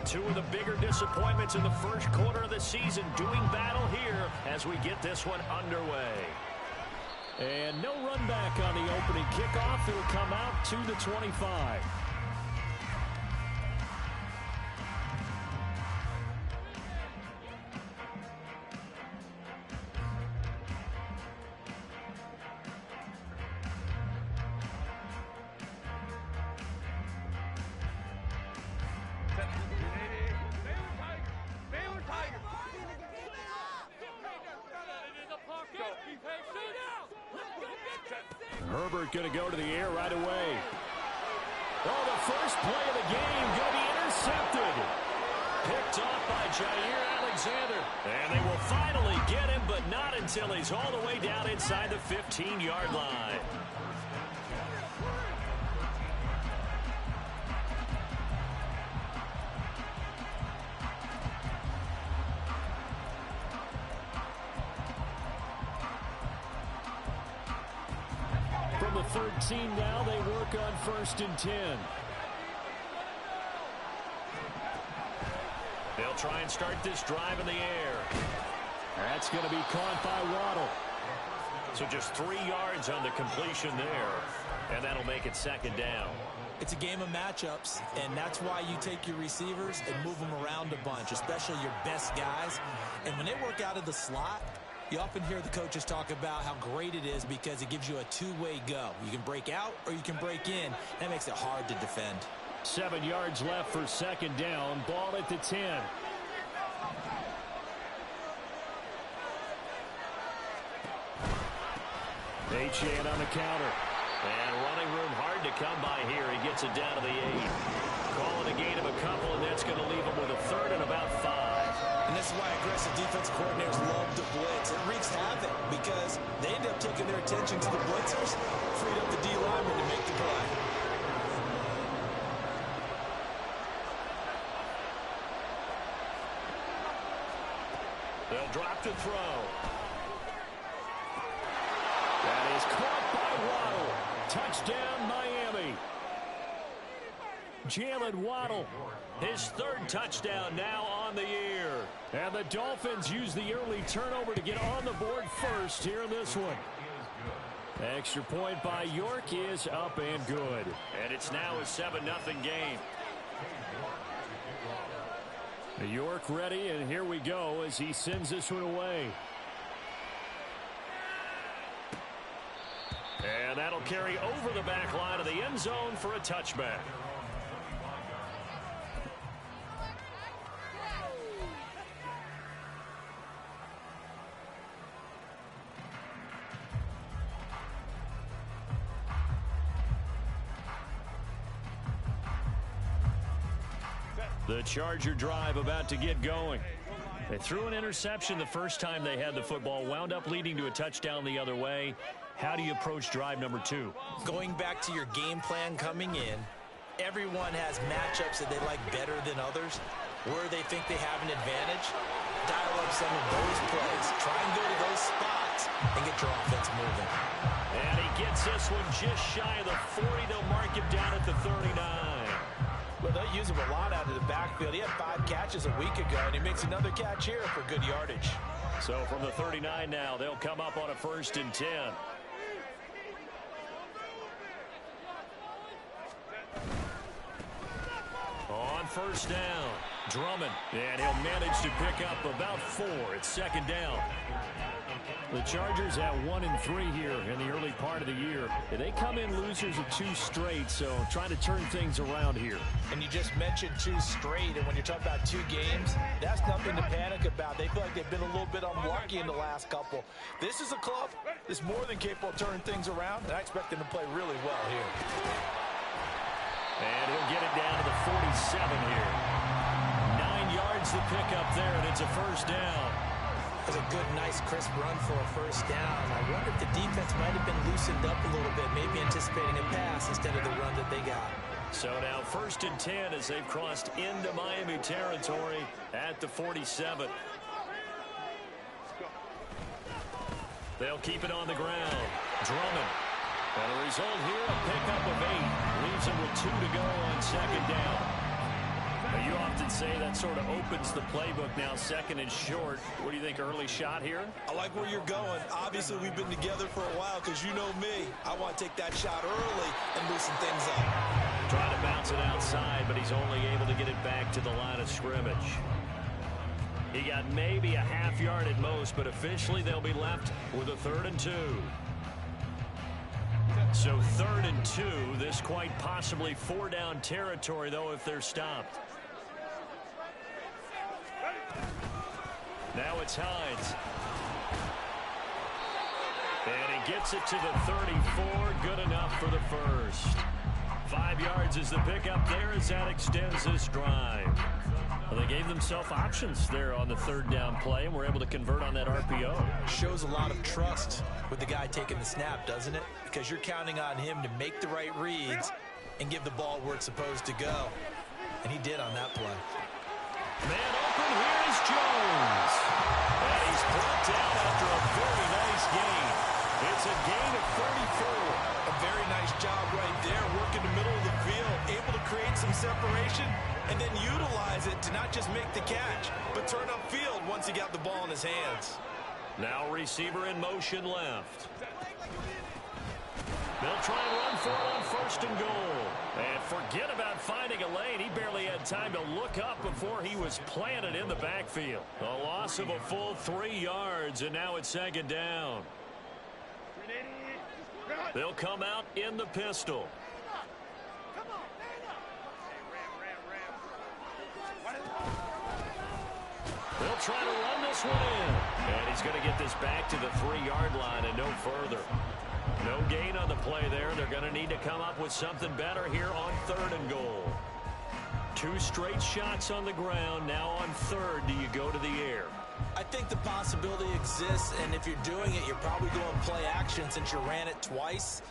Two of the bigger disappointments in the first quarter of the season doing battle here as we get this one underway. And no run back on the opening kickoff. It'll come out to the 25. Herbert going to go to the air right away. Oh, the first play of the game going to be intercepted. Picked off by Jair Alexander. And they will finally get him, but not until he's all the way down inside the 15-yard line. From the 13 now, they work on 1st and 10. They'll try and start this drive in the air. That's going to be caught by Waddle. So just 3 yards on the completion there. And that'll make it 2nd down. It's a game of matchups, and that's why you take your receivers and move them around a bunch, especially your best guys. And when they work out of the slot, you often hear the coaches talk about how great it is because it gives you a two-way go. You can break out or you can break in. That makes it hard to defend. 7 yards left for 2nd down. Ball at the 10. Achane on the counter. And running room hard to come by here. He gets it down to the 8. Calling a gain of a couple, and that's going to leave him with a 3rd and about 5. And this is why aggressive defensive coordinators love to blitz. It wreaks havoc because they end up taking their attention to the blitzers, freed up the D lineman to make the play. They'll drop to throw. That is caught by Waddle. Touchdown, Miami. Jalen Waddle, his 3rd touchdown now on the year. And the Dolphins use the early turnover to get on the board first here in this one. Extra point by York is up and good. And it's now a 7-0 game. York ready, and here we go as he sends this one away. And that'll carry over the back line of the end zone for a touchback. The Charger drive about to get going. They threw an interception the first time they had the football, wound up leading to a touchdown the other way. How do you approach drive number 2? Going back to your game plan coming in, everyone has matchups that they like better than others. Where they think they have an advantage, dial up some of those plays. Try and go to those spots and get your offense moving. And he gets this one just shy of the 40. They'll mark him down at the 39. Well, they'll use him a lot out of the backfield. He had 5 catches a week ago, and he makes another catch here for good yardage. So from the 39 now, they'll come up on a 1st and 10. On 1st down, Drummond, and he'll manage to pick up about 4. It's 2nd down. The Chargers at 1-3 here in the early part of the year. They come in losers of 2 straight, so trying to turn things around here. And you just mentioned 2 straight, and when you're talking about 2 games, that's nothing to panic about. They feel like they've been a little bit unlucky in the last couple. This is a club that's more than capable of turning things around, and I expect them to play really well here. And he'll get it down to the 47 here. 9 yards to pick up there, and it's a 1st down. That's a good, nice, crisp run for a 1st down. I wonder if the defense might have been loosened up a little bit, maybe anticipating a pass instead of the run that they got. So now 1st and 10 as they've crossed into Miami territory at the 47. They'll keep it on the ground. Drummond. And the result here, a pickup of 8. Leaves him with 2 to go on 2nd down. Now, you often say that sort of opens the playbook now, second and short. What do you think, early shot here? I like where you're going. Obviously, we've been together for a while because you know me. I want to take that shot early and loosen things up. Trying to bounce it outside, but he's only able to get it back to the line of scrimmage. He got maybe a half yard at most, but officially they'll be left with a 3rd and 2. So 3rd and 2, this quite possibly 4-down territory, though, if they're stopped. Now it's Hines. And he gets it to the 34. Good enough for the first. 5 yards is the pickup there as that extends this drive. Well, they gave themselves options there on the 3rd down play and were able to convert on that RPO. Shows a lot of trust with the guy taking the snap, doesn't it? Because you're counting on him to make the right reads and give the ball where it's supposed to go. And he did on that play. Man open, here's Jones. And he's brought down after a very nice gain. It's a gain of 34. A very nice job right there, working the middle of the field, able to create some separation, and then utilize it to not just make the catch, but turn upfield once he got the ball in his hands. Now receiver in motion left. They'll try and run for it on 1st and goal. And forget about finding a lane. He barely had time to look up before he was planted in the backfield. A loss of a full 3 yards, and now it's 2nd down. They'll come out in the pistol. They'll try to run this one in. And he's going to get this back to the 3-yard line and no further. No gain on the play there. They're going to need to come up with something better here on 3rd and goal. 2 straight shots on the ground. Now on 3rd, do you go to the air? I think the possibility exists, and if you're doing it, you're probably going play action since you ran it twice.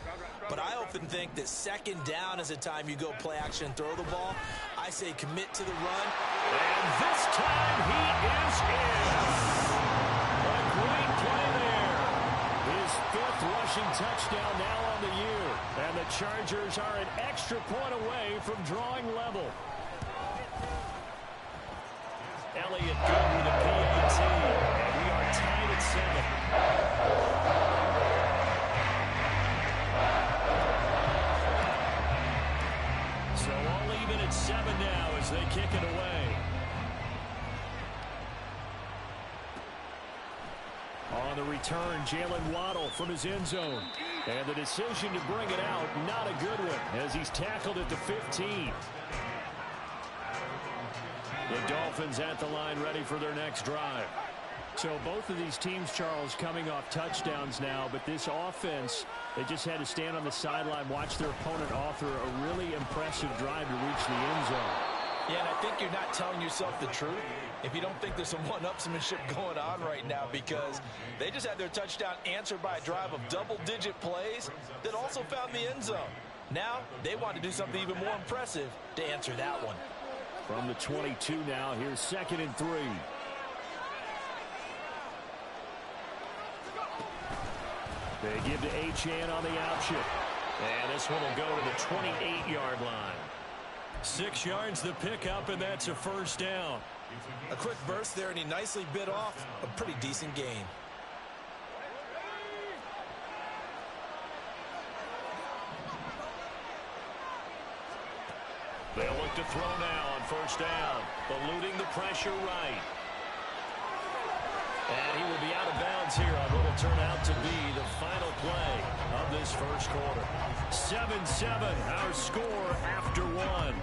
But I often think that 2nd down is a time you go play action and throw the ball. I say commit to the run. And this time he is in. A great play there. His 5th rushing touchdown now on the year. And the Chargers are an extra point away from drawing level. Elliott good with a PAT. And we are tied at 7. So all even at 7 now as they kick it away. On the return, Jalen Waddle from his end zone. And the decision to bring it out, not a good one, as he's tackled at the 15. The Dolphins at the line ready for their next drive. So both of these teams, Charles, coming off touchdowns now, but this offense, they just had to stand on the sideline, watch their opponent author a really impressive drive to reach the end zone. Yeah, and I think you're not telling yourself the truth if you don't think there's some one-upsmanship going on right now, because they just had their touchdown answered by a drive of double-digit plays that also found the end zone. Now they want to do something even more impressive to answer that one. From the 22 now, here's 2nd and 3. They give to Achane on the option. And this one will go to the 28-yard line. 6 yards the pickup, and that's a 1st down. A quick burst there, and he nicely bit off a pretty decent gain. They'll look to throw now on 1st down. Eluding the pressure right. And he will be out of bounds here on what will turn out to be the final play of this 1st quarter. 7-7, our score after 1.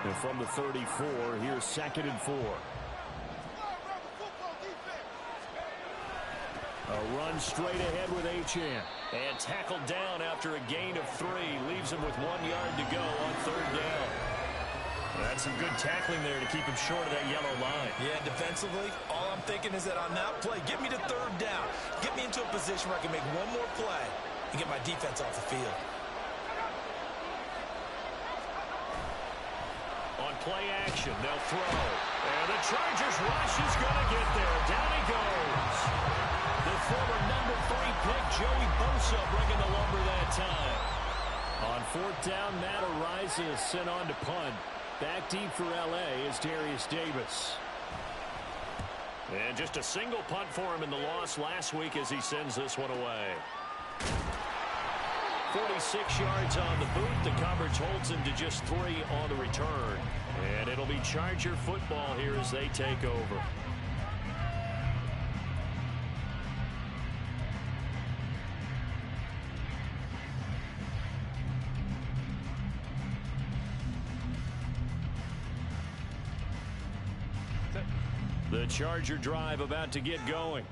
And from the 34, here's 2nd and 4. A run straight ahead with Achane. And tackled down after a gain of 3. Leaves him with 1 yard to go on 3rd down. That's some good tackling there to keep him short of that yellow line. Yeah, defensively, all I'm thinking is that on that play, get me to third down. Get me into a position where I can make one more play and get my defense off the field. On play action, they'll throw. And the Chargers rush is going to get there. Down he goes. The former number 3 pick, Joey Bosa, bringing the lumber that time. On fourth down, Matt Araiza sent on to punt. Back deep for L.A. is Darius Davis. And just a single punt for him in the loss last week as he sends this one away. 46 yards on the boot. The coverage holds him to just 3 on the return. And it'll be Charger football here as they take over. The Charger drive about to get going.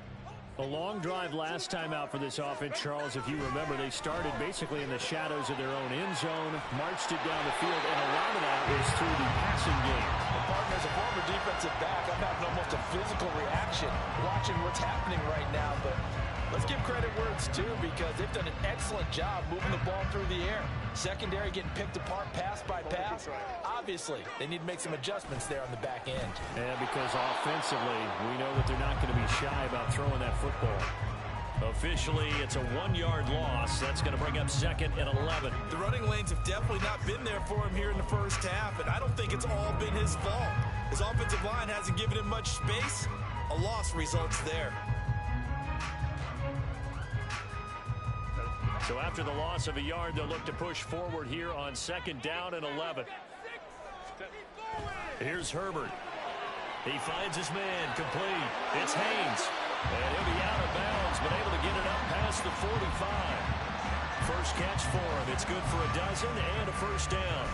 A long drive last time out for this offense, Charles. If you remember, they started basically in the shadows of their own end zone, marched it down the field, and a lot of that was through the passing game. Well, partner, as a former defensive back, I'm having almost a physical reaction watching what's happening right now. But let's give credit where it's due, because they've done an excellent job moving the ball through the air. Secondary getting picked apart pass by pass. Obviously, they need to make some adjustments there on the back end. Yeah, because offensively, we know that they're not going to be shy about throwing that football. Officially, it's a 1-yard loss. That's going to bring up 2nd and 11. The running lanes have definitely not been there for him here in the first half, and I don't think it's all been his fault. His offensive line hasn't given him much space. A loss results there. So after the loss of a yard, they'll look to push forward here on 2nd down and 11. Here's Herbert. He finds his man, complete. It's Haynes. And he'll be out of bounds, but able to get it up past the 45. First catch for him. It's good for a dozen and a first down.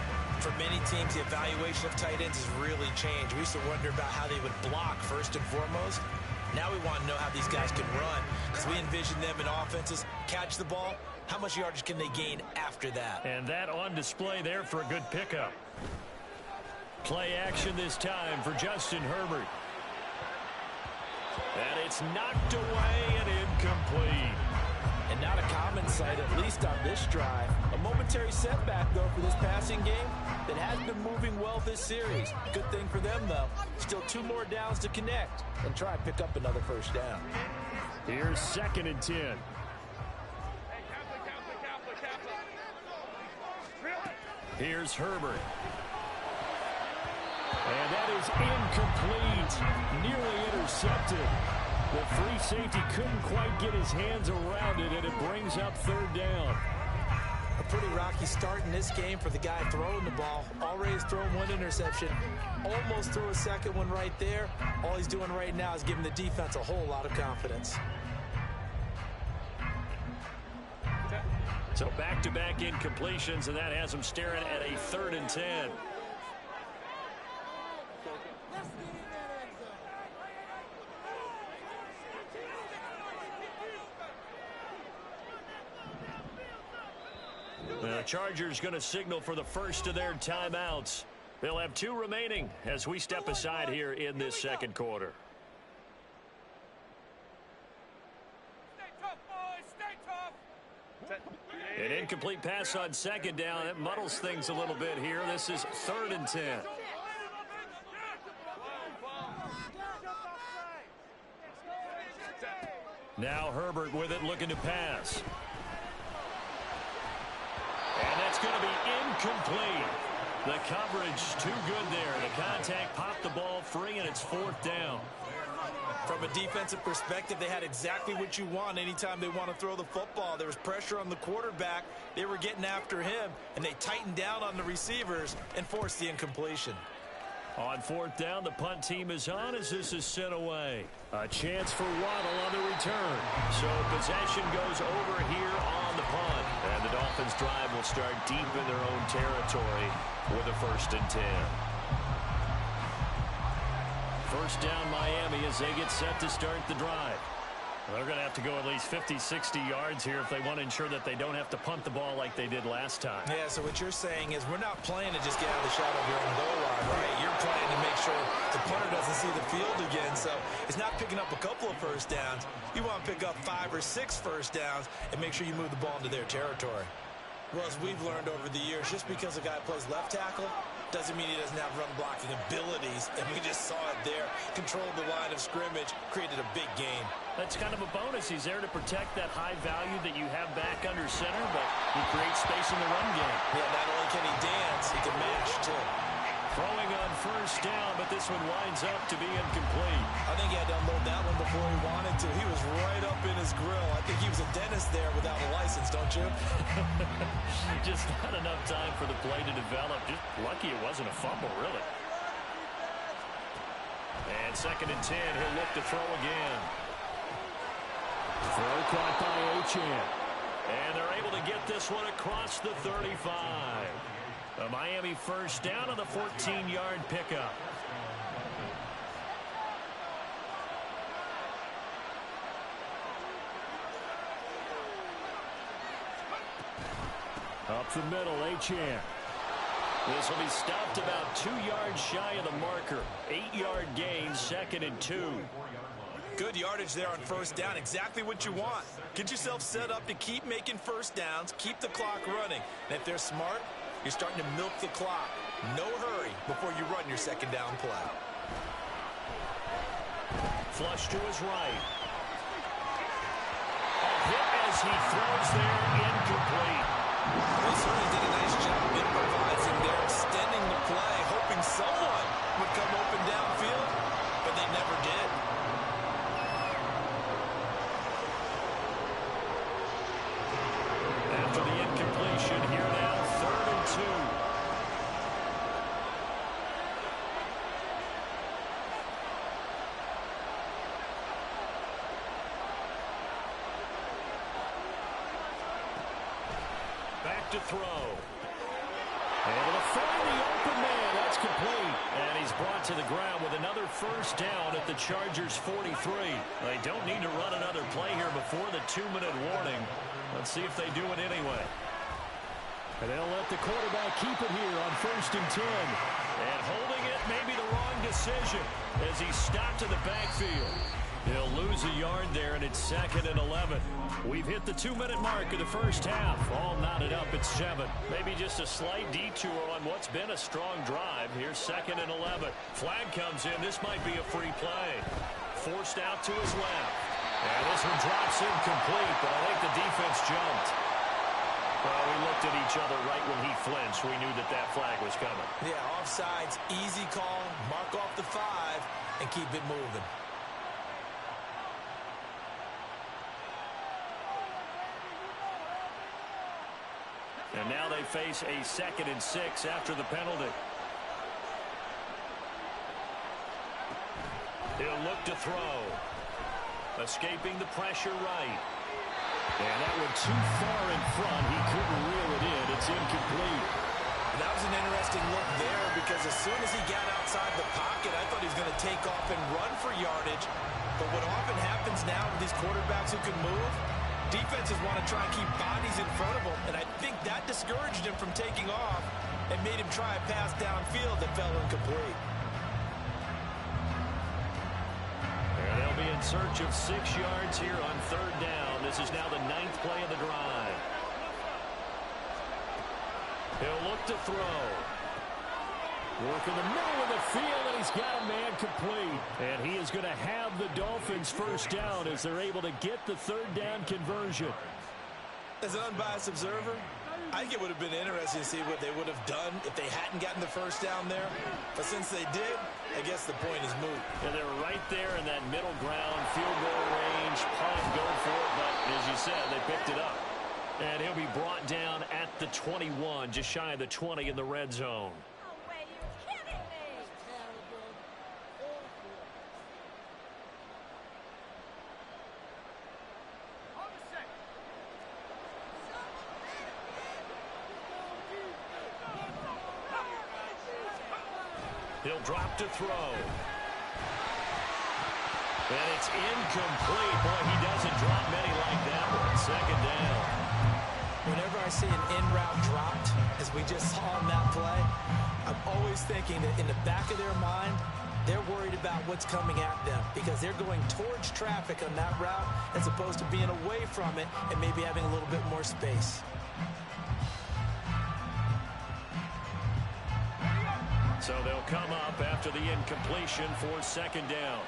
For many teams, the evaluation of tight ends has really changed. We used to wonder about how they would block first and foremost. Now we want to know how these guys can run, because we envision them in offenses catch the ball. How much yardage can they gain after that? And that on display there for a good pickup. Play action this time for Justin Herbert. And it's knocked away and incomplete. And not a common sight, at least on this drive. A momentary setback, though, for this passing game that has been moving well this series. Good thing for them, though. Still 2 more downs to connect and try and pick up another first down. Here's 2nd and 10. Here's Herbert. And that is incomplete. Nearly intercepted. The free safety couldn't quite get his hands around it, and it brings up 3rd down. A pretty rocky start in this game for the guy throwing the ball. Already has thrown 1 interception. Almost threw a 2nd one right there. All he's doing right now is giving the defense a whole lot of confidence. So back-to-back incompletions, and that has him staring at a 3rd and 10. The Chargers going to signal for the first of their timeouts. They'll have 2 remaining as we step aside here in this 2nd quarter. An incomplete pass on 2nd down. It muddles things a little bit here. This is 3rd and 10. Now Herbert with it, looking to pass. And that's going to be incomplete. The coverage too good there. The contact popped the ball free, and it's 4th down. From a defensive perspective, they had exactly what you want anytime they want to throw the football. There was pressure on the quarterback. They were getting after him, and they tightened down on the receivers and forced the incompletion. On 4th down, the punt team is on as this is sent away. A chance for Waddle on the return. So possession goes over here on the punt. And the Dolphins drive will start deep in their own territory with a 1st and 10. First down Miami as they get set to start the drive. They're going to have to go at least 50, 60 yards here if they want to ensure that they don't have to punt the ball like they did last time. Yeah, so what you're saying is we're not playing to just get out of the shadow of your own goal line, right? You're playing to make sure the punter doesn't see the field again. So it's not picking up a couple of first downs. You want to pick up 5 or 6 first downs and make sure you move the ball into their territory. Well, as we've learned over the years, just because a guy plays left tackle doesn't mean he doesn't have run blocking abilities. And we just saw it there. Controlled the line of scrimmage, created a big gain. That's kind of a bonus. He's there to protect that high value that you have back under center, but he creates space in the run game. Yeah, not only can he dance, he can mash, too. Throwing on first down, but this one winds up to be incomplete. I think he had to unload that one before he wanted to. He was right up in his grill. I think he was a dentist there without a license, don't you? Just not enough time for the play to develop. Just lucky it wasn't a fumble, really. And 2nd and 10, he'll look to throw again. Throw caught by Achane. And they're able to get this one across the 35. A Miami first down on the 14-yard pickup. Up the middle, Achane. This will be stopped about 2 yards shy of the marker. 8-yard gain, 2nd and 2. Good yardage there on first down. Exactly what you want. Get yourself set up to keep making first downs, keep the clock running. And if they're smart, you're starting to milk the clock. No hurry before you run your 2nd down play. Flush to his right. A hit as he throws there, incomplete. They certainly did a nice job improvising there, extending the play, hoping someone would come open downfield, but they never did. After the incompletion, here now, 3rd and 2. Back to throw. Able to find the open man. That's complete. And he's brought to the ground with another first down at the Chargers' 43. They don't need to run another play here before the 2-minute warning. Let's see if they do it anyway. And they'll let the quarterback keep it here on 1st and 10. And holding it may be the wrong decision as he's stopped in the backfield. He'll lose a yard there, and it's 2nd and 11. We've hit the 2-minute mark of the first half. All knotted up at 7. Maybe just a slight detour on what's been a strong drive. Here's 2nd and 11. Flag comes in. This might be a free play. Forced out to his left. And this one drops incomplete, but I think the defense jumped. Well, we looked at each other right when he flinched. We knew that that flag was coming. Yeah, offsides, easy call, mark off the 5, and keep it moving. And now they face a 2nd and 6 after the penalty. He'll look to throw. Escaping the pressure right. And that one too far in front. He couldn't reel it in. It's incomplete. That was an interesting look there because as soon as he got outside the pocket, I thought he was going to take off and run for yardage. But what often happens now with these quarterbacks who can move, defenses want to try and keep bodies in front of them. And I think that discouraged him from taking off and made him try a pass downfield that fell incomplete. And they'll be in search of 6 yards here on 3rd down. This is now the 9th play of the drive. He'll look to throw. Work in the middle of the field, and he's got a man complete. And he is going to have the Dolphins first down as they're able to get the 3rd down conversion. As an unbiased observer, I think it would have been interesting to see what they would have done if they hadn't gotten the first down there. But since they did, I guess the point is moot. And they're right there in that middle ground, field goal range, punt, go for it. But as you said, they picked it up. And he'll be brought down at the 21, just shy of the 20 in the red zone. He'll drop to throw. And it's incomplete. Boy, he doesn't drop many like that one. Second down. Whenever I see an in-route dropped, as we just saw on that play, I'm always thinking that in the back of their mind, they're worried about what's coming at them because they're going towards traffic on that route as opposed to being away from it and maybe having a little bit more space. So they'll come up after the incompletion for second down.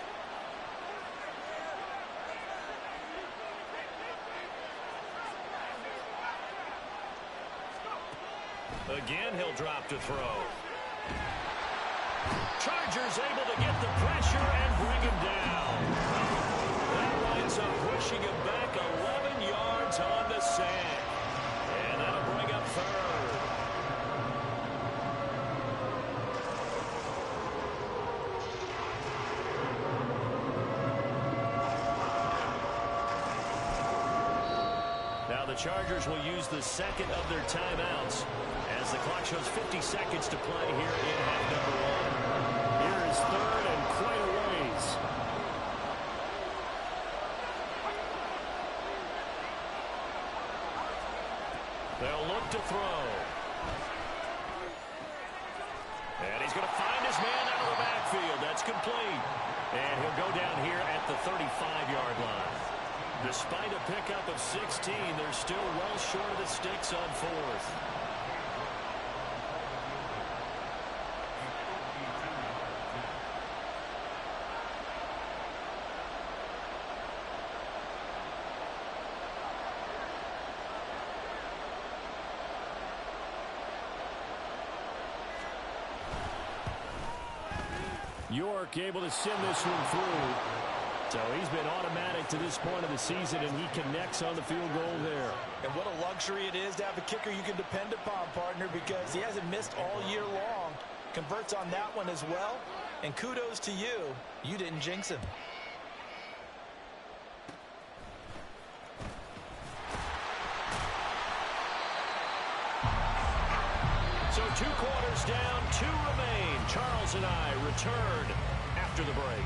Again, he'll drop to throw. Chargers able to get the pressure and bring him down. That winds up pushing him back 11 yards on the sack. And that'll bring up third. Now the Chargers will use the second of their timeouts as the clock shows 50 seconds to play here in half number one. Here is third and quite a ways. They'll look to throw. And he's going to find his man out of the backfield. That's complete. And he'll go down here at the 35-yard line. Despite a pickup of 16, they're still well short of the sticks on fourth. York able to send this one through. So he's been automatic to this point of the season, and he connects on the field goal there. And what a luxury it is to have a kicker you can depend upon, partner, because he hasn't missed all year long. Converts on that one as well. And kudos to you. You didn't jinx him. So 2 quarters down, 2 remain. Charles and I return after the break.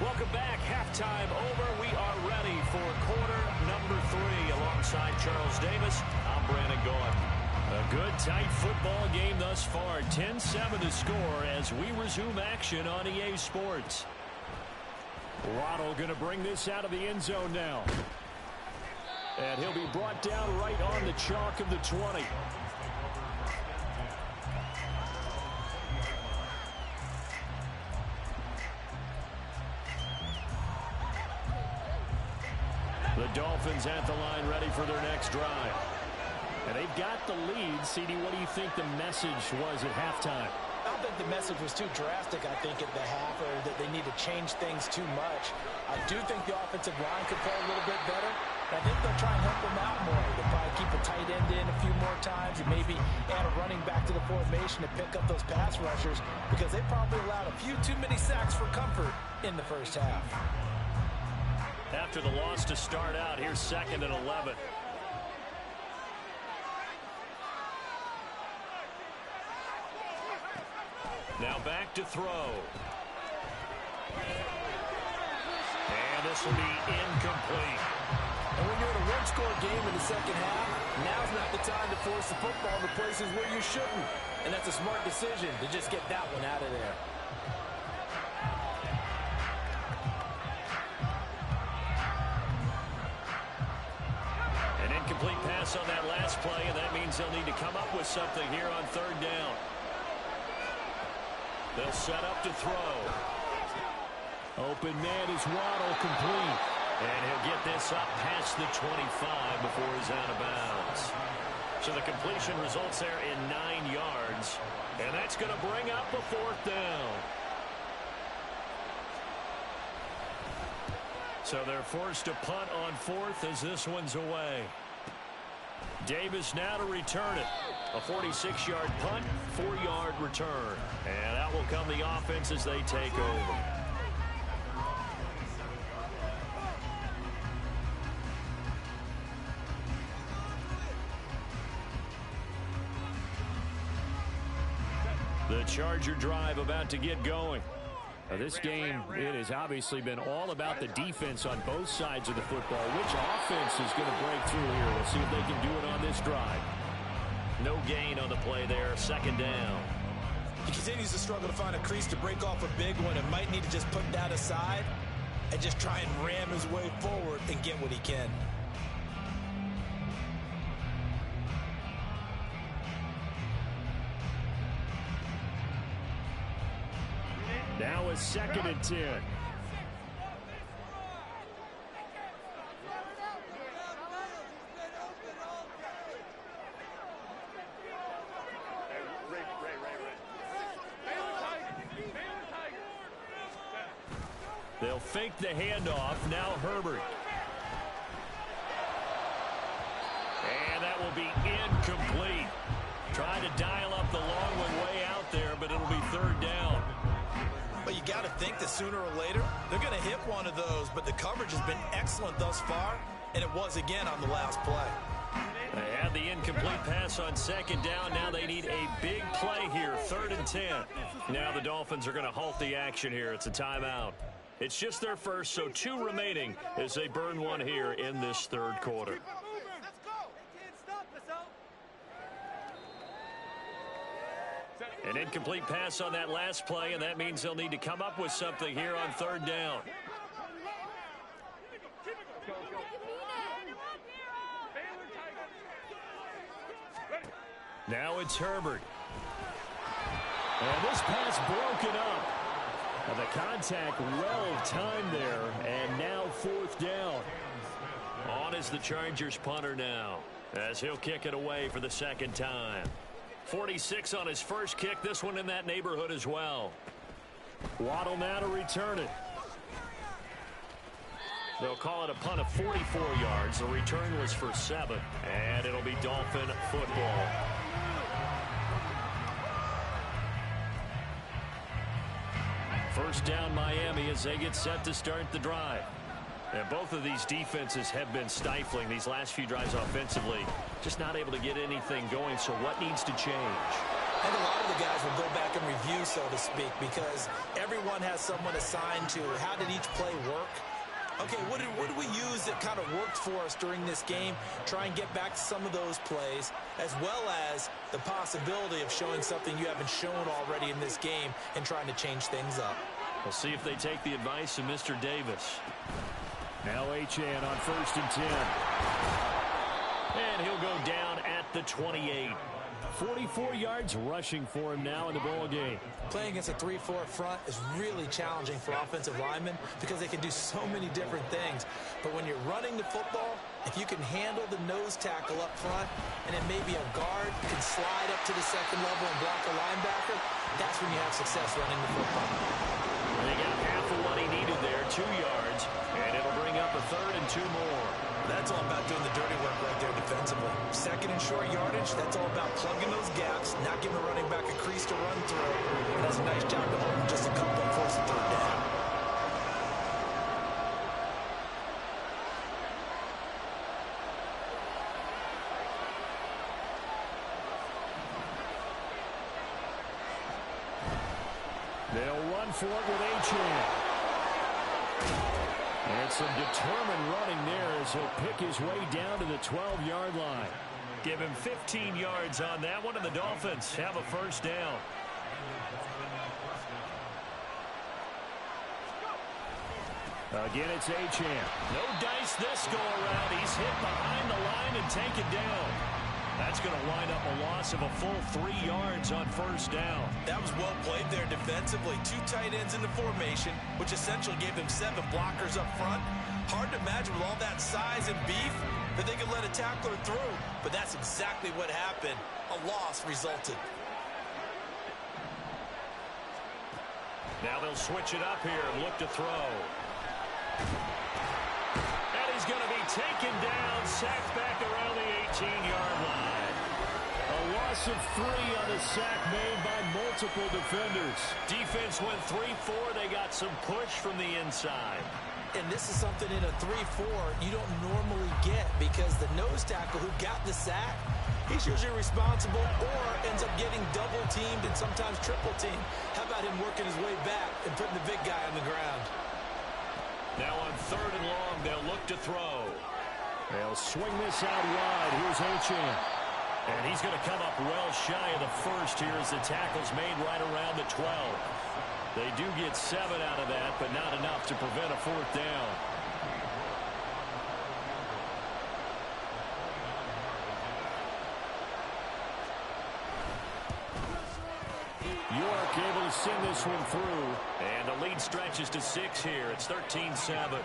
Welcome back. Halftime over. We are ready for quarter number 3. Alongside Charles Davis, I'm Brandon Gordon. A good, tight football game thus far. 10-7 to score as we resume action on EA Sports. Waddle going to bring this out of the end zone now. And he'll be brought down right on the chalk of the 20. The Dolphins at the line ready for their next drive. And they've got the lead. CD, what do you think the message was at halftime? I don't think the message was too drastic, I think, at the half, or that they need to change things too much. I do think the offensive line could play a little bit better. I think they'll try and help them out more. They'll probably keep a tight end in a few more times and maybe add a running back to the formation to pick up those pass rushers because they probably allowed a few too many sacks for comfort in the first half. After the loss to start out, here's 2nd and 11. Now back to throw. And this will be incomplete. And when you're in a one-score game in the second half, now's not the time to force the football in the places where you shouldn't. And that's a smart decision to just get that one out of there. An incomplete pass on that last play, and that means they'll need to come up with something here on 3rd down. They'll set up to throw. Open man is Waddle, complete. And he'll get this up past the 25 before he's out of bounds. So the completion results there in 9 yards. And that's going to bring up a 4th down. So they're forced to punt on 4th as this one's away. Davis now to return it. A 46-yard punt, 4-yard return. And out will come the offense as they take over. The Charger drive about to get going. This game, it has obviously been all about the defense on both sides of the football. Which offense is going to break through here? We'll see if they can do it on this drive. No gain on the play there. Second down. He continues to struggle to find a crease to break off a big one and might need to just put that aside and just try and ram his way forward and get what he can. Now it's 2nd and 10. They'll fake the handoff. Now Herbert. And that will be incomplete. Trying to dial up the long one way out there, but it'll be 3rd down. But you got to think that sooner or later, they're going to hit one of those. But the coverage has been excellent thus far, and it was again on the last play. They had the incomplete pass on 2nd down. Now they need a big play here, 3rd and 10. Now the Dolphins are going to halt the action here. It's a timeout. It's just their first, so 2 remaining as they burn one here in this 3rd quarter. An incomplete pass on that last play, and that means they'll need to come up with something here on 3rd down. Now it's Herbert. And this pass broken up. And the contact well timed there, and now 4th down. On is the Chargers punter now, as he'll kick it away for the 2nd time. 46 on his first kick, this one in that neighborhood as well. Waddle now to return it. They'll call it a punt of 44 yards. The return was for 7, and it'll be Dolphin football. First down Miami as they get set to start the drive. And both of these defenses have been stifling these last few drives offensively. Just not able to get anything going, so what needs to change? And a lot of the guys will go back and review, so to speak, because everyone has someone assigned to how did each play work. Okay, what did we use that kind of worked for us during this game? Try and get back to some of those plays, as well as the possibility of showing something you haven't shown already in this game and trying to change things up. We'll see if they take the advice of Mr. Davis. Now Achane on 1st and 10. And he'll go down at the 28. 44 yards rushing for him now in the ball game. Playing against a 3-4 front is really challenging for offensive linemen because they can do so many different things. But when you're running the football, if you can handle the nose tackle up front, and then maybe a guard can slide up to the 2nd level and block a linebacker, that's when you have success running the football. They got half of what he needed there, 2 yards, and it'll bring up a 3rd and 2 more. That's all about doing the dirty work right there defensively. 2nd and short yardage, that's all about plugging those gaps, not giving the running back a crease to run through. And that's a nice job to hold him just a couple of 4th and 3rd down. They'll run for it with Achane. And some determined running there as he'll pick his way down to the 12-yard line. Give him 15 yards on that one, and the Dolphins have a 1st down. Again, it's Achane. No dice this go-around. He's hit behind the line and taken down. That's going to wind up a loss of a full 3 yards on 1st down. That was well played there defensively. 2 tight ends in the formation, which essentially gave them 7 blockers up front. Hard to imagine with all that size and beef that they could let a tackler through. But that's exactly what happened. A loss resulted. Now they'll switch it up here and look to throw. And he's going to be taken down, sacked back around the 18-yard line. A loss of 3 on the sack made by multiple defenders. Defense went 3-4. They got some push from the inside. And this is something in a 3-4 you don't normally get because the nose tackle who got the sack He's usually responsible or ends up getting double-teamed and sometimes triple-teamed. How about him working his way back and putting the big guy on the ground? Now on 3rd and long, they'll look to throw. They'll swing this out wide. Here's Achane. And he's going to come up well shy of the first here as the tackle's made right around the 12. They do get 7 out of that, but not enough to prevent a 4th down. York able to send this one through. And the lead stretches to 6 here. It's 13-7.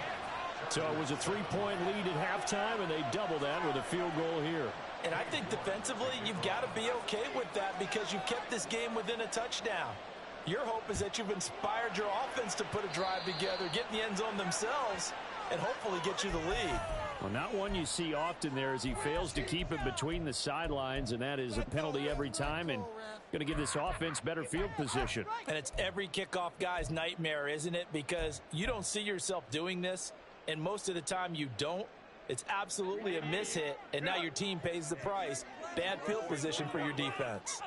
So it was a 3-point lead at halftime, and they double that with a field goal here. And I think defensively, you've got to be okay with that because you kept this game within a touchdown. Your hope is that you've inspired your offense to put a drive together, get in the end zone themselves, and hopefully get you the lead. Well, not one you see often there as he fails to keep it between the sidelines, and that is a penalty every time and going to give this offense better field position. And it's every kickoff guy's nightmare, isn't it? Because you don't see yourself doing this, and most of the time you don't. It's absolutely a mishit, and now your team pays the price. Bad field position for your defense.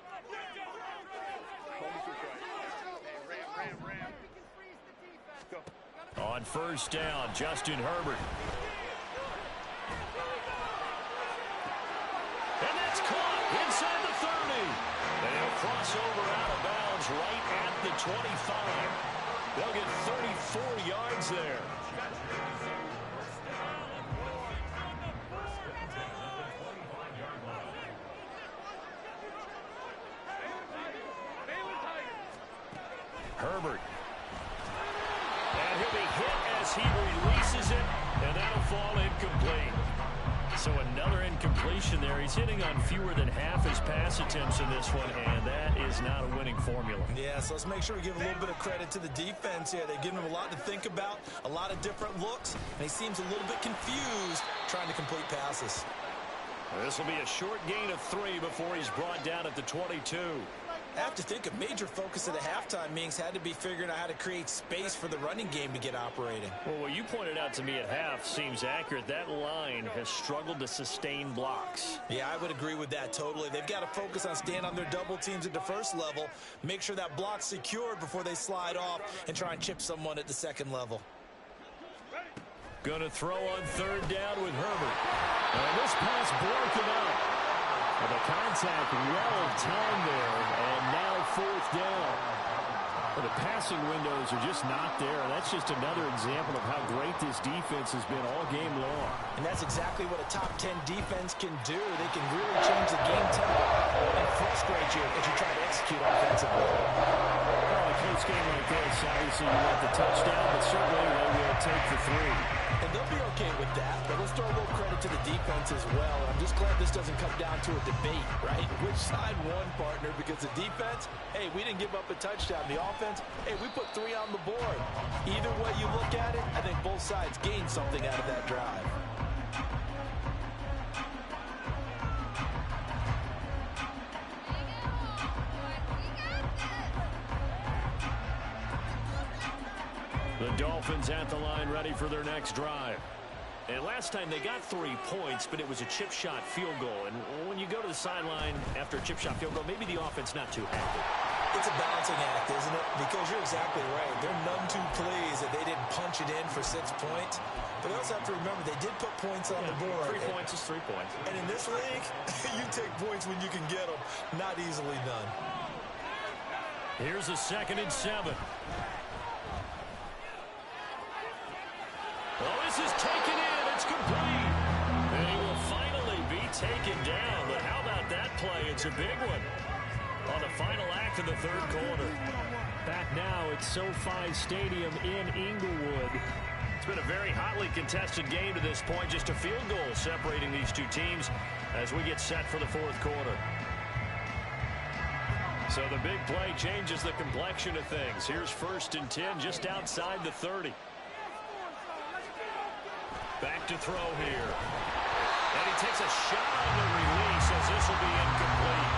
On 1st down, Justin Herbert. And that's caught inside the 30. They'll cross over out of bounds right at the 25. They'll get 34 yards there. Herbert. And he'll be hit as he releases it, and that'll fall incomplete. So another incompletion there. He's hitting on fewer than half his pass attempts in this one, and that is not a winning formula. Yeah, so let's make sure we give a little bit of credit to the defense here. They've given him a lot to think about, a lot of different looks, and he seems a little bit confused trying to complete passes. This will be a short gain of 3 before he's brought down at the 22. I have to think a major focus of the halftime meetings had to be figuring out how to create space for the running game to get operating. Well, what you pointed out to me at half seems accurate. That line has struggled to sustain blocks. Yeah, I would agree with that totally. They've got to focus on staying on their double teams at the first level, make sure that block's secured before they slide off and try and chip someone at the second level. Going to throw on 3rd down with Herbert. And this pass broken up. And the contact well timed there, and now 4th down. Well, the passing windows are just not there. That's just another example of how great this defense has been all game long. And that's exactly what a top 10 defense can do. They can really change the game tempo and frustrate you as you try to execute offensively. Well, a close game like this, obviously you want the touchdown, but certainly they will take the 3. And they'll be okay with that, but let's throw a little credit to the defense as well. I'm just glad this doesn't come down to a debate, right? Which side won, partner? Because the defense, hey, we didn't give up a touchdown. The offense, hey, we put 3 on the board. Either way you look at it, I think both sides gained something out of that drive. The Dolphins at the line ready for their next drive. And last time they got 3 points, but it was a chip shot field goal. And when you go to the sideline after a chip shot field goal, maybe the offense not too happy. It's a balancing act, isn't it? Because you're exactly right. They're none too pleased that they didn't punch it in for 6 points. But they also have to remember they did put points on the board. 3 points is 3 points. And in this league, you take points when you can get them. Not easily done. Here's a 2nd and 7. Oh, this is taken in. It's complete. And he will finally be taken down. But how about that play? It's a big one on the final act of the 3rd quarter. Back now at SoFi Stadium in Inglewood. It's been a very hotly contested game to this point. Just a field goal separating these two teams as we get set for the 4th quarter. So the big play changes the complexion of things. Here's 1st and 10 just outside the 30. Back to throw here. And he takes a shot on the release as this will be incomplete.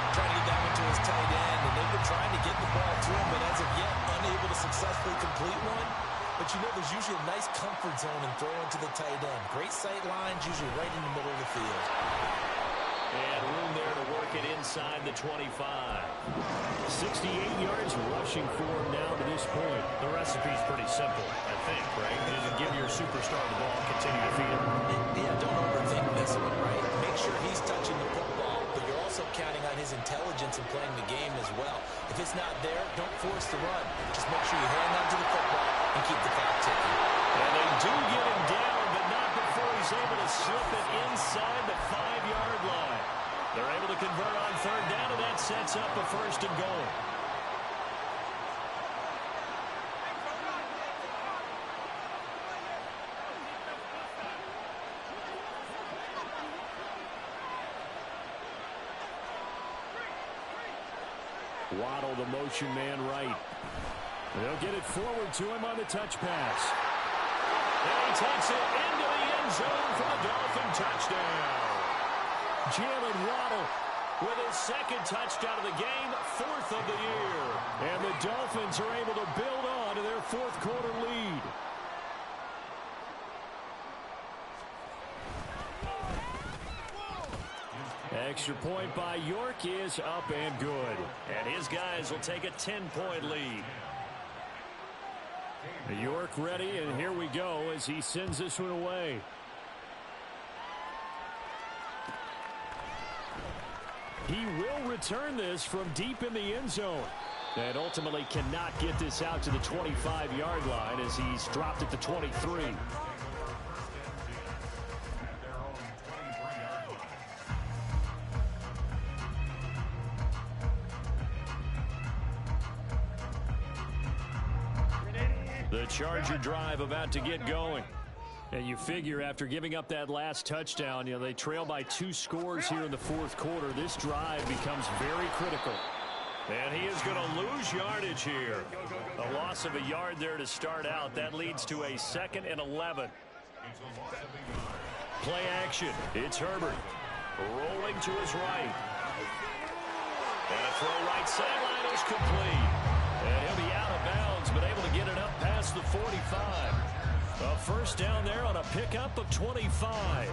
Trying to get that one to his tight end, and they've been trying to get the ball to him, but as of yet, unable to successfully complete one. But you know there's usually a nice comfort zone in throwing to the tight end. Great sight lines, usually right in the middle of the field. And room there to work it inside the 25. 68 yards rushing for him now to this point. The recipe's pretty simple, I think, right? Just give your superstar the ball, continue to feed him. Yeah, don't overthink this one, right? Make sure he's touching the football, but you're also counting on his intelligence in playing the game as well. If it's not there, don't force the run. Just make sure you hang on to the football and keep the clock ticking. And they do get him down, but not before he's able to slip it inside the 5-yard line. They're able to convert on third down, and that sets up a first and goal. Waddle, the motion man right. They'll get it forward to him on the touch pass. And he takes it into the end zone for the Dolphin touchdown. Jalen Waddle With his second touchdown of the game, 4th of the year. And the Dolphins are able to build on to their fourth quarter lead. Extra point by York is up and good. And his guys will take a 10-point lead. York ready, and here we go as he sends this one away. He will return this from deep in the end zone. And ultimately cannot get this out to the 25-yard line as he's dropped at the 23. The Charger drive about to get going. And you figure after giving up that last touchdown, they trail by 2 scores here in the fourth quarter. This drive becomes very critical. And he is going to lose yardage here. A loss of a yard there to start out. That leads to a 2nd and 11. Play action. It's Herbert. Rolling to his right. And a throw right sideline is complete. And he'll be out of bounds, but able to get it up past the 45. A first down there on a pickup of 25.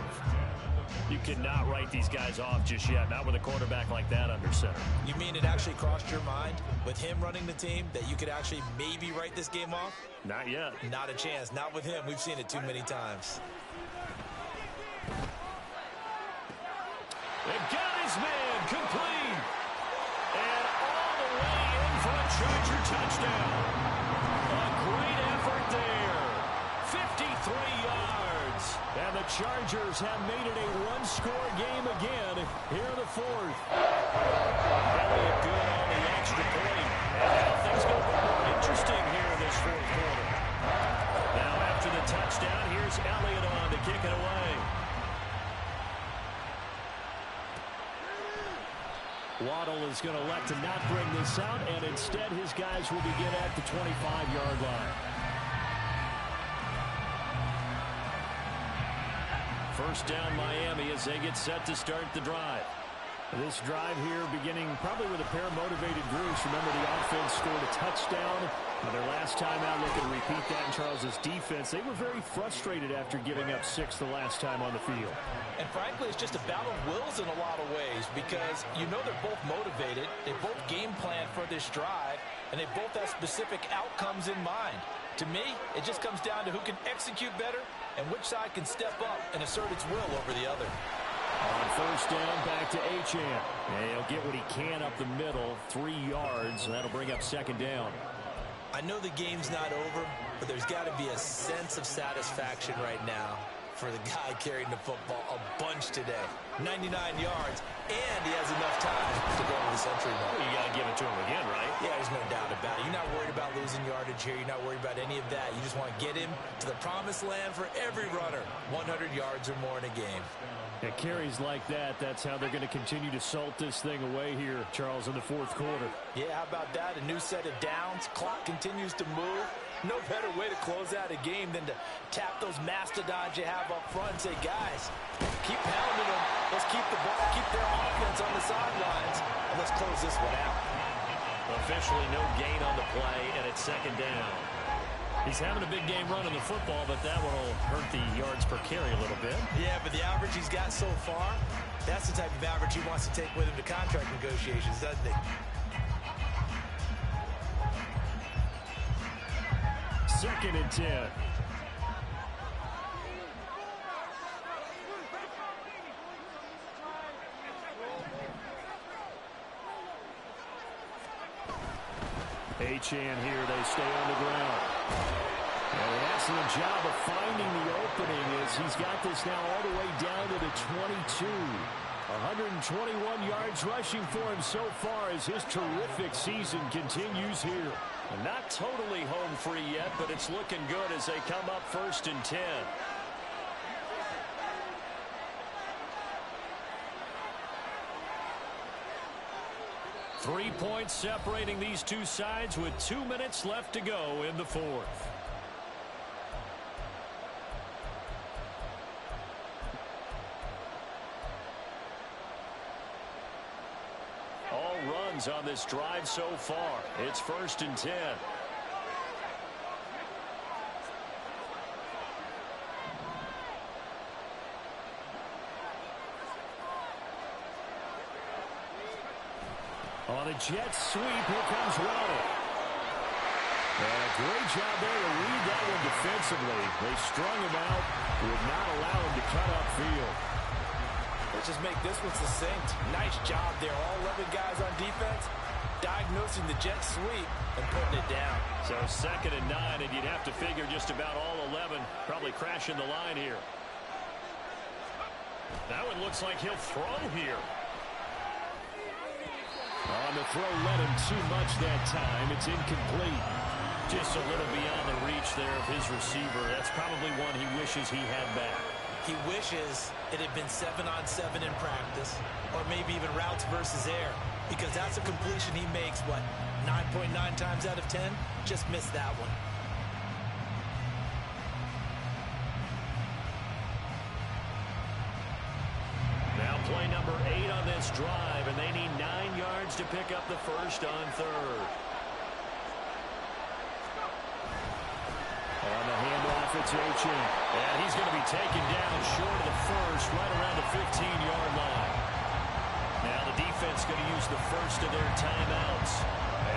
You cannot write these guys off just yet, not with a quarterback like that under center. You mean it actually crossed your mind with him running the team that you could actually maybe write this game off? Not yet. Not a chance. Not with him. We've seen it too many times. They got his man complete. And all the way in for a Charger touchdown. A great effort there. 53 yards. And the Chargers have made it a one-score game again here in the fourth. Elliott good on the extra point. And now things go more interesting here in this fourth quarter. Now after the touchdown, here's Elliott on to kick it away. Waddle is going to elect to not bring this out, and instead his guys will begin at the 25-yard line. First down Miami as they get set to start the drive. This drive here beginning probably with a pair of motivated groups. Remember, the offense scored a touchdown. Their last time out, they can repeat that in Charles's defense. They were very frustrated after giving up 6 the last time on the field. And frankly, it's just a battle of wills in a lot of ways because they're both motivated. They both game plan for this drive, and they both have specific outcomes in mind. To me, it just comes down to who can execute better and which side can step up and assert its will over the other. On first down, back to Achane. And he'll get what he can up the middle, 3 yards, and that'll bring up second down. I know the game's not over, but there's got to be a sense of satisfaction right now for the guy carrying the football a bunch today. 99 yards, and he has enough time to go to the century mark. You got to give it to him again, right? Yeah, there's no doubt about it. You're not worried about losing yardage here. You're not worried about any of that. You just want to get him to the promised land for every runner. 100 yards or more in a game. At carries like that, that's how they're going to continue to salt this thing away here, Charles, in the fourth quarter. Yeah, how about that? A new set of downs. Clock continues to move. No better way to close out a game than to tap those mastodons you have up front and say, guys, keep pounding them. Let's keep the ball, keep their offense on the sidelines, and let's close this one out. Officially no gain on the play, and it's second down. He's having a big game running the football, but that one will hurt the yards per carry a little bit. Yeah, but the average he's got so far, that's the type of average he wants to take with him to contract negotiations, doesn't he? Second and 10. Achane here, they stay on the ground. An excellent job of finding the opening as he's got this now all the way down to the 22. 121 yards rushing for him so far as his terrific season continues here. Not totally home free yet, but it's looking good as they come up 1st and 10. Three points separating these two sides with 2 minutes left to go in the fourth. All runs on this drive so far. It's 1st and 10. On a jet sweep, here comes Waddle. And a great job there to read that one defensively. They strung him out, would not allow him to cut upfield. Let's just make this one succinct. Nice job there. All 11 guys on defense diagnosing the jet sweep and putting it down. So 2nd and 9, and you'd have to figure just about all 11 probably crashing the line here. That one looks like he'll throw here. On the throw, let him too much that time. It's incomplete. Just a little beyond the reach there of his receiver. That's probably one he wishes he had back. He wishes it had been 7-on-7 in practice, or maybe even routes versus air, because that's a completion he makes, what, 9.9 times out of 10? Just missed that one. Now play number 8 on this drive, and they need 9 yards to pick up the first on 3rd. On the handoff, it's Achane. And he's going to be taken down short of the first, right around the 15-yard line. Now the defense going to use the first of their timeouts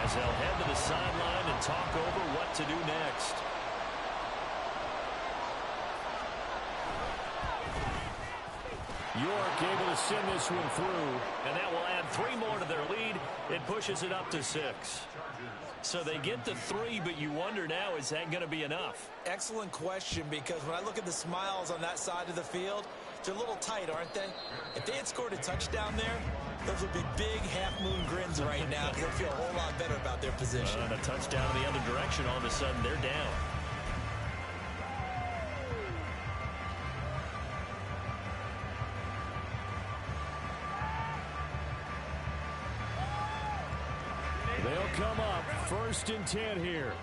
as they'll head to the sideline and talk over what to do next. York able to send this one through. And that will add 3 more to their lead. It pushes it up to 6. So they get the 3, but you wonder now, is that going to be enough? Excellent question, because when I look at the smiles on that side of the field, they're a little tight, aren't they? If they had scored a touchdown there, those would be big half-moon grins right now because they feel a whole lot better about their position. And a touchdown in the other direction, all of a sudden they're down. They'll come up 1st and 10 here.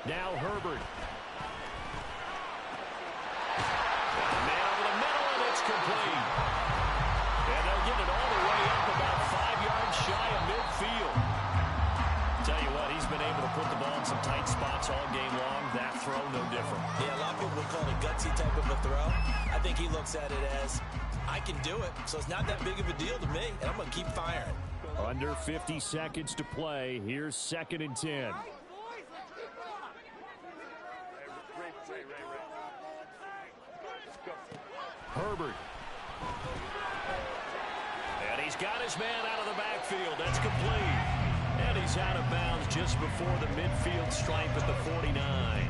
Now Herbert. Man over the middle, and it's complete. And they'll get it all the way up about 5 yards shy of midfield. Tell you what, he's been able to put the ball in some tight spots all game long. That throw, no different. Yeah, a lot of people would call it a gutsy type of a throw. I think he looks at it as, I can do it, so it's not that big of a deal to me, and I'm going to keep firing. Under 50 seconds to play. Here's 2nd and 10. Herbert. And he's got his man out of the backfield. That's complete. And he's out of bounds just before the midfield stripe at the 49.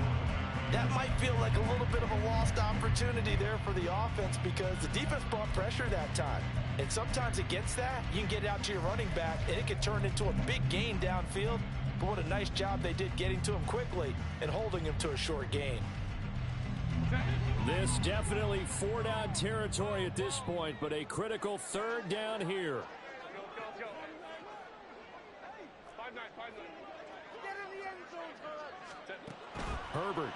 That might feel like a little bit of a lost opportunity there for the offense because the defense brought pressure that time. And sometimes against that, you can get it out to your running back, and it can turn into a big gain downfield. But what a nice job they did getting to him quickly and holding him to a short gain. This definitely 4-down territory at this point, but a critical 3rd down here. Herbert.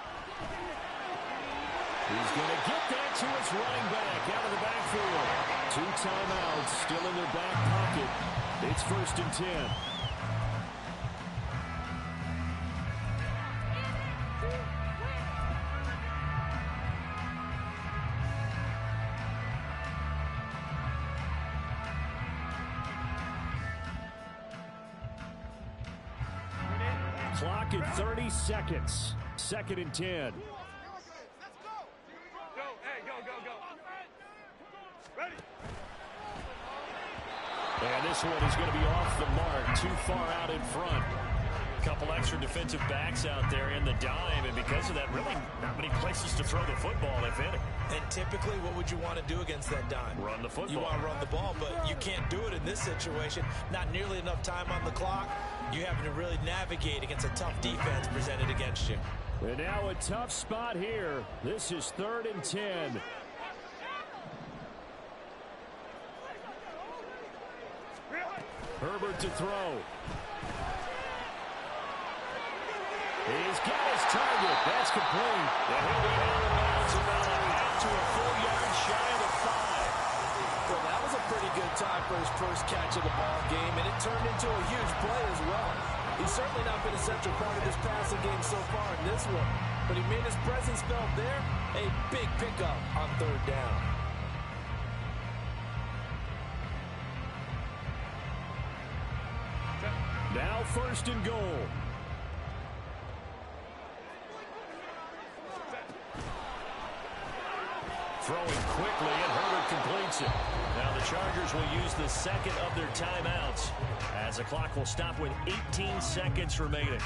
He's going to get that to his running back out of the backfield. 2 timeouts still in their back pocket. It's 1st and 10. Clock at 30 seconds. 2nd and 10. And this one is going to be off the mark, too far out in front. A couple extra defensive backs out there in the dime, and because of that, really not many places to throw the football, if any. And typically, what would you want to do against that dime? Run the football. You want to run the ball, but you can't do it in this situation. Not nearly enough time on the clock. You're having to really navigate against a tough defense presented against you. And now a tough spot here. This is 3rd and 10. Herbert to throw. He's got his target. That's complete. And he'll be out of bounds about a half to a full yard shy of the 5. Well, that was a pretty good time for his first catch of the ball game, and it turned into a huge play as well. He's certainly not been a central part of this passing game so far in this one, but he made his presence felt there. A big pickup on 3rd down. Now 1st and goal. Throwing quickly, and Herbert completes it. Now the Chargers will use the 2nd of their timeouts as the clock will stop with 18 seconds remaining.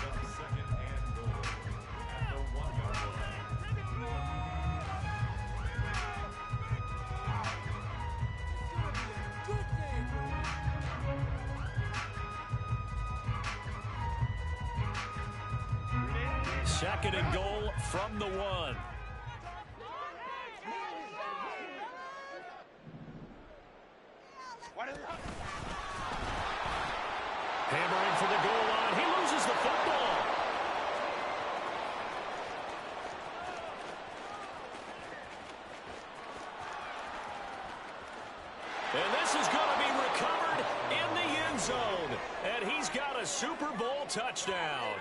Second and goal from the 1. Hammering for the goal line. He loses the football. And this is going to be recovered in the end zone. And he's got a Super Bowl touchdown.